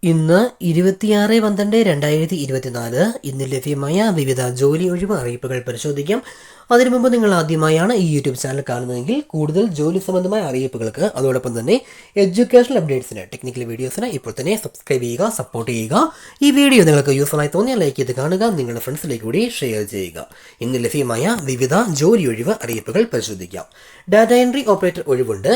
ഇന്ന് 26/12/2024 ഇന്ന് ലഭ്യമായ വിവിധ ജോലി ഒഴിവ് അറിയിപ്പുകൾ പരിശോധിക്കാം. അതിനു മുമ്പ് നിങ്ങൾ ആദ്യമായാണ് ഈ യൂട്യൂബ് ചാനൽ കാണുന്നതെങ്കിൽ കൂടുതൽ ജോലി സംബന്ധമായ അറിയിപ്പുകൾക്ക് അതോടൊപ്പം തന്നെ എഡ്യൂക്കേഷണൽ അപ്ഡേറ്റ്സിന് ടെക്നിക്കൽ വീഡിയോസിന് ഇപ്പോൾ തന്നെ സബ്സ്ക്രൈബ് ചെയ്യുക, സപ്പോർട്ട് ചെയ്യുക. ഈ വീഡിയോ നിങ്ങൾക്ക് യൂസ്ഫുൾ ആയി തോന്നിയാൽ ലൈക്ക് ചെയ്ത് കാണുക, നിങ്ങളുടെ ഫ്രണ്ട്സിലേക്ക് കൂടി ഷെയർ ചെയ്യുക. ഇന്ന് ലഭ്യമായ വിവിധ ജോലി ഒഴിവ് അറിയിപ്പുകൾ പരിശോധിക്കാം. ഡാറ്റ എൻട്രി ഓപ്പറേറ്റർ ഒഴിവുണ്ട്.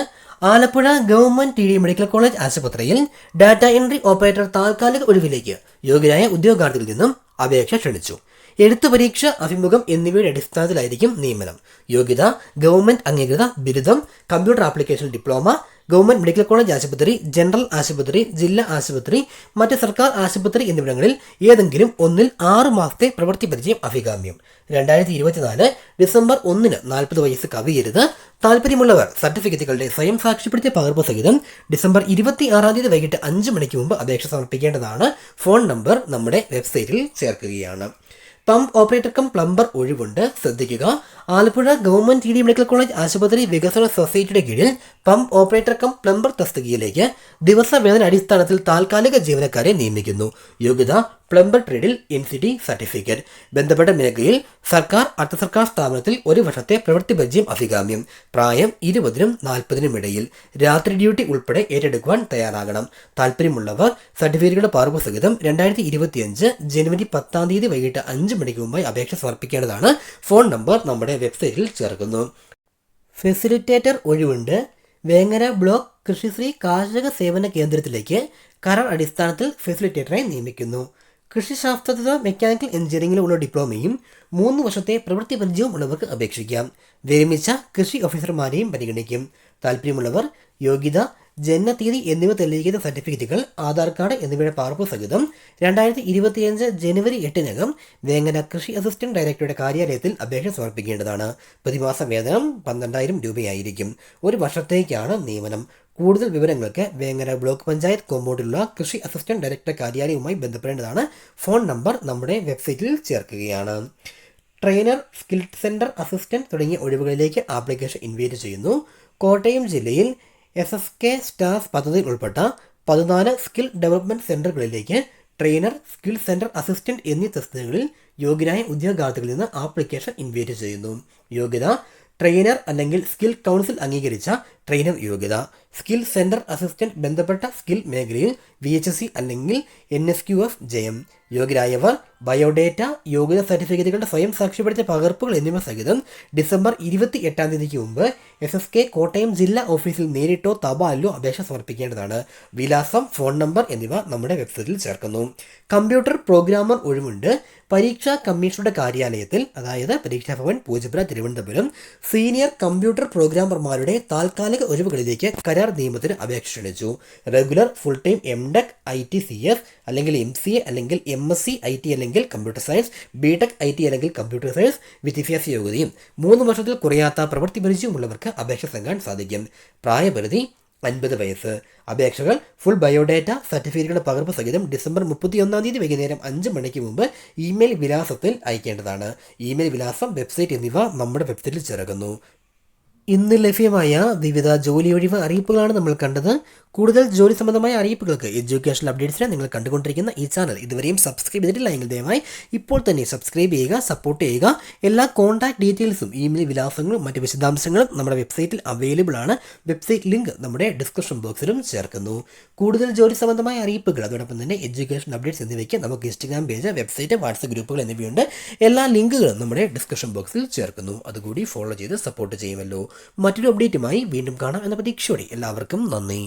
Alappuzha government T D medical college ആശുപത്രിയിൽ ഡാറ്റ എൻട്രി ഓപ്പറേറ്റർ താൽക്കാലിക ഒഴിവിലേക്ക് യോഗ്യരായ ഉദ്യോഗാർത്ഥികളിൽ നിന്നും അപേക്ഷ ക്ഷണിച്ചു. എഴുത്തു പരീക്ഷ, അഭിമുഖം എന്നിവയുടെ അടിസ്ഥാനത്തിലായിരിക്കും നിയമനം. യോഗ്യത: ഗവൺമെന്റ് അംഗീകൃത ബിരുദം, computer application diploma, government medical college ആശുപത്രി, ജനറൽ ആശുപത്രി, ജില്ലാ ആശുപത്രി, മറ്റ് സർക്കാർ ആശുപത്രി എന്നിവിടങ്ങളിൽ ഏതെങ്കിലും ഒന്നിൽ 6 മാസത്തെ പ്രവൃത്തി പരിചയം അഭികാമ്യം. 2024 ഡിസംബർ 1 40 വയസ്സ് കവിയരുത്. താല്പര്യമുള്ളവർ സർട്ടിഫിക്കറ്റുകളുടെ സ്വയം സാക്ഷ്യപ്പെടുത്തിയ പകർപ്പ് സഹിതം ഡിസംബർ 26 വൈകിട്ട് 5 മണിക്ക് മുമ്പ് അപേക്ഷ സമർപ്പിക്കേണ്ടതാണ്. ഫോൺ നമ്പർ നമ്മുടെ വെബ്സൈറ്റിൽ ചേർക്കുകയാണ്. പമ്പ് ഓപ്പറേറ്റർ കം പ്ലംബർ ഒഴിവുണ്ട്, ശ്രദ്ധിക്കുക. Alappuzha government T D medical college ആശുപത്രി വികസന സൊസൈറ്റിയുടെ കീഴിൽ പമ്പ് ഓപ്പറേറ്റർ കം പ്ലംബർ തസ്തികയിലേക്ക് ദിവസവേതന അടിസ്ഥാനത്തിൽ താൽക്കാലിക ജീവനക്കാരെ നിയമിക്കുന്നു. യോഗ്യത: പ്ലംബർ ട്രേഡിൽ NCT സർട്ടിഫിക്കറ്റ്. ബന്ധപ്പെട്ട മേഖലയിൽ സർക്കാർ, അർദ്ധ സർക്കാർ സ്ഥാപനത്തിൽ 1 വർഷത്തെ പ്രവൃത്തി പരിചയം അഭികാമ്യം. പ്രായം 20-നും 40-നും ഇടയിൽ. രാത്രി ഡ്യൂട്ടി ഉൾപ്പെടെ ഏറ്റെടുക്കുവാൻ തയ്യാറാകണം. താല്പര്യമുള്ളവർ സർട്ടിഫിക്കറ്റുകളുടെ പകർപ്പ് സഹിതം 2025 ജനുവരി 10 വൈകിട്ട് 5 മണിക്ക് മുമ്പായി അപേക്ഷ സമർപ്പിക്കേണ്ടതാണ്. ഫോൺ നമ്പർ നമ്മുടെ വെബ്സൈറ്റിൽ ചേർക്കുന്നു. ഫെസിലിറ്റേറ്റർ ഒഴിവുണ്ട്. വേങ്ങര ബ്ലോക്ക് കൃഷിശ്രീ കാർഷിക സേവന കേന്ദ്രത്തിലേക്ക് കരാർ അടിസ്ഥാനത്തിൽ ഫെസിലിറ്റേറ്ററെ നിയമിക്കുന്നു. കൃഷിശാസ്ത്രത്തിലോ മെക്കാനിക്കൽ എഞ്ചിനീയറിംഗിലോ ഉള്ള ഡിപ്ലോമയും 3 വർഷത്തെ പ്രവൃത്തി പരിചയവും ഉള്ളവർക്ക് അപേക്ഷിക്കാം. വിരമിച്ച കൃഷി ഓഫീസർമാരെയും പരിഗണിക്കും. താല്പര്യമുള്ളവർ യോഗ്യത, ജനനത്തീയതി എന്നിവ തെളിയിക്കുന്ന സർട്ടിഫിക്കറ്റുകൾ, ആധാർ കാർഡ് എന്നിവയുടെ പകർപ്പ് സഹിതം 2025 ജനുവരി 8 വേങ്ങര കൃഷി അസിസ്റ്റന്റ് ഡയറക്ടറുടെ കാര്യാലയത്തിൽ അപേക്ഷ സമർപ്പിക്കേണ്ടതാണ്. പ്രതിമാസ വേതനം 12,000 രൂപയായിരിക്കും. 1 വർഷത്തേക്കാണ് നിയമനം. കൂടുതൽ വിവരങ്ങൾക്ക് വേങ്ങര ബ്ലോക്ക് പഞ്ചായത്ത് കോമ്പൗണ്ടിലുള്ള കൃഷി അസിസ്റ്റന്റ് ഡയറക്ടർ കാര്യാലയവുമായി ബന്ധപ്പെടേണ്ടതാണ്. ഫോൺ നമ്പർ നമ്മുടെ വെബ്സൈറ്റിൽ ചേർക്കുകയാണ്. ട്രെയിനർ, സ്കിൽ സെന്റർ അസിസ്റ്റന്റ് തുടങ്ങിയ ഒഴിവുകളിലേക്ക് ആപ്ലിക്കേഷൻ ഇൻവൈറ്റ് ചെയ്യുന്നു. കോട്ടയം ജില്ലയിൽ SSK സ്റ്റാർസ് പദ്ധതിയിൽ ഉൾപ്പെട്ട 14 സ്കിൽ ഡെവലപ്മെന്റ് സെന്ററുകളിലേക്ക് ട്രെയിനർ, സ്കിൽ സെന്റർ അസിസ്റ്റന്റ് എന്നീ തസ്തികകളിൽ യോഗ്യരായ ഉദ്യോഗാർത്ഥികളിൽ നിന്ന് ആപ്ലിക്കേഷൻ ഇൻവൈറ്റ് ചെയ്യുന്നു. യോഗ്യത: ട്രെയിനർ അല്ലെങ്കിൽ സ്കിൽ കൗൺസിൽ അംഗീകരിച്ച ട്രെയിനർ യോഗ്യത. സ്കിൽ സെന്റർ അസിസ്റ്റന്റ് ബന്ധപ്പെട്ട സ്കിൽ മേഖലയിൽ VHSC അല്ലെങ്കിൽ NSQF ജയം. യോഗ്യരായവർ ബയോഡേറ്റ, യോഗ്യത സർട്ടിഫിക്കറ്റുകളുടെ സ്വയം സാക്ഷ്യപ്പെടുത്തിയ പകർപ്പുകൾ എന്നിവ സഹിതം ഡിസംബർ 28 മുമ്പ് SSK കോട്ടയം ജില്ലാ ഓഫീസിൽ നേരിട്ടോ തപാലിലോ അപേക്ഷ സമർപ്പിക്കേണ്ടതാണ്. വിലാസം, ഫോൺ നമ്പർ എന്നിവ നമ്മുടെ വെബ്സൈറ്റിൽ ചേർക്കുന്നു. കമ്പ്യൂട്ടർ പ്രോഗ്രാമർ ഒഴിവുണ്ട്. പരീക്ഷാ കമ്മീഷണറുടെ കാര്യാലയത്തിൽ, അതായത് പരീക്ഷാ ഭവൻ, പൂജപ്പുര, തിരുവനന്തപുരം, സീനിയർ കമ്പ്യൂട്ടർ പ്രോഗ്രാമർമാരുടെ താൽക്കാലിക ഒഴിവുകളിലേക്ക് കരാർ നിയമത്തിന് അപേക്ഷ ക്ഷണിച്ചു. Regular, full time MTech IT CS അല്ലെങ്കിൽ MCA അല്ലെങ്കിൽ MSc IT അല്ലെങ്കിൽ കമ്പ്യൂട്ടർ സയൻസ്, BTech IT അല്ലെങ്കിൽ കമ്പ്യൂട്ടർ സയൻസ് വിദ്യാഭ്യാസ യോഗ്യതയും 3 വർഷത്തിൽ കുറയാത്ത പ്രവൃത്തി പരിചയമുള്ളവർക്ക് അപേക്ഷ നൽകാൻ സാധിക്കും. പ്രായപരിധി 50 വയസ്സ്. അപേക്ഷകൾ ഫുൾ ബയോഡേറ്റ, സർട്ടിഫിക്കറ്റുകളുടെ പകർപ്പ് സഹിതം ഡിസംബർ 31 വൈകുന്നേരം 5 മണിക്ക് മുമ്പ് ഇമെയിൽ വിലാസത്തിൽ അയക്കേണ്ടതാണ്. ഇമെയിൽ വിലാസം, വെബ്സൈറ്റ് എന്നിവ നമ്മുടെ വെബ്സൈറ്റിൽ ചേർക്കുന്നു. ഇന്ന് ലഭ്യമായ വിവിധ ജോലി ഒഴിവ് അറിയിപ്പുകളാണ് നമ്മൾ കണ്ടത്. കൂടുതൽ ജോലി സംബന്ധമായ അറിയിപ്പുകൾക്ക്, എഡ്യൂക്കേഷണൽ അപ്ഡേറ്റ്സിന് നിങ്ങൾ കണ്ടുകൊണ്ടിരിക്കുന്ന ഈ ചാനൽ ഇതുവരെയും സബ്സ്ക്രൈബ് ചെയ്തിട്ടില്ല എങ്കിൽ ദയവായി ഇപ്പോൾ തന്നെ സബ്സ്ക്രൈബ് ചെയ്യുക, സപ്പോർട്ട് ചെയ്യുക. എല്ലാ കോൺടാക്ട് ഡീറ്റെയിൽസും, ഇമെയിൽ വിലാസങ്ങളും മറ്റ് വിശദാംശങ്ങളും നമ്മുടെ വെബ്സൈറ്റിൽ അവൈലബിൾ ആണ്. വെബ്സൈറ്റ് ലിങ്ക് നമ്മുടെ ഡിസ്ക്രിപ്ഷൻ ബോക്സിലും ചേർക്കുന്നു. കൂടുതൽ ജോലി സംബന്ധമായ അറിയിപ്പുകൾ, അതോടൊപ്പം തന്നെ എഡ്യൂക്കേഷൻ അപ്ഡേറ്റ്സ് എന്നിവയ്ക്ക് നമുക്ക് ഇൻസ്റ്റഗ്രാം പേജ്, വെബ്സൈറ്റ്, വാട്സപ്പ് ഗ്രൂപ്പുകൾ എന്നിവയുണ്ട്. എല്ലാ ലിങ്കുകളും നമ്മുടെ ഡിസ്ക്രിപ്ഷൻ ബോക്സിൽ ചേർക്കുന്നു. അതുകൂടി ഫോളോ ചെയ്ത് സപ്പോർട്ട് ചെയ്യുമല്ലോ. മറ്റൊരു അപ്ഡേറ്റുമായി വീണ്ടും കാണാം എന്ന പ്രതീക്ഷയോടെ എല്ലാവർക്കും നന്ദി.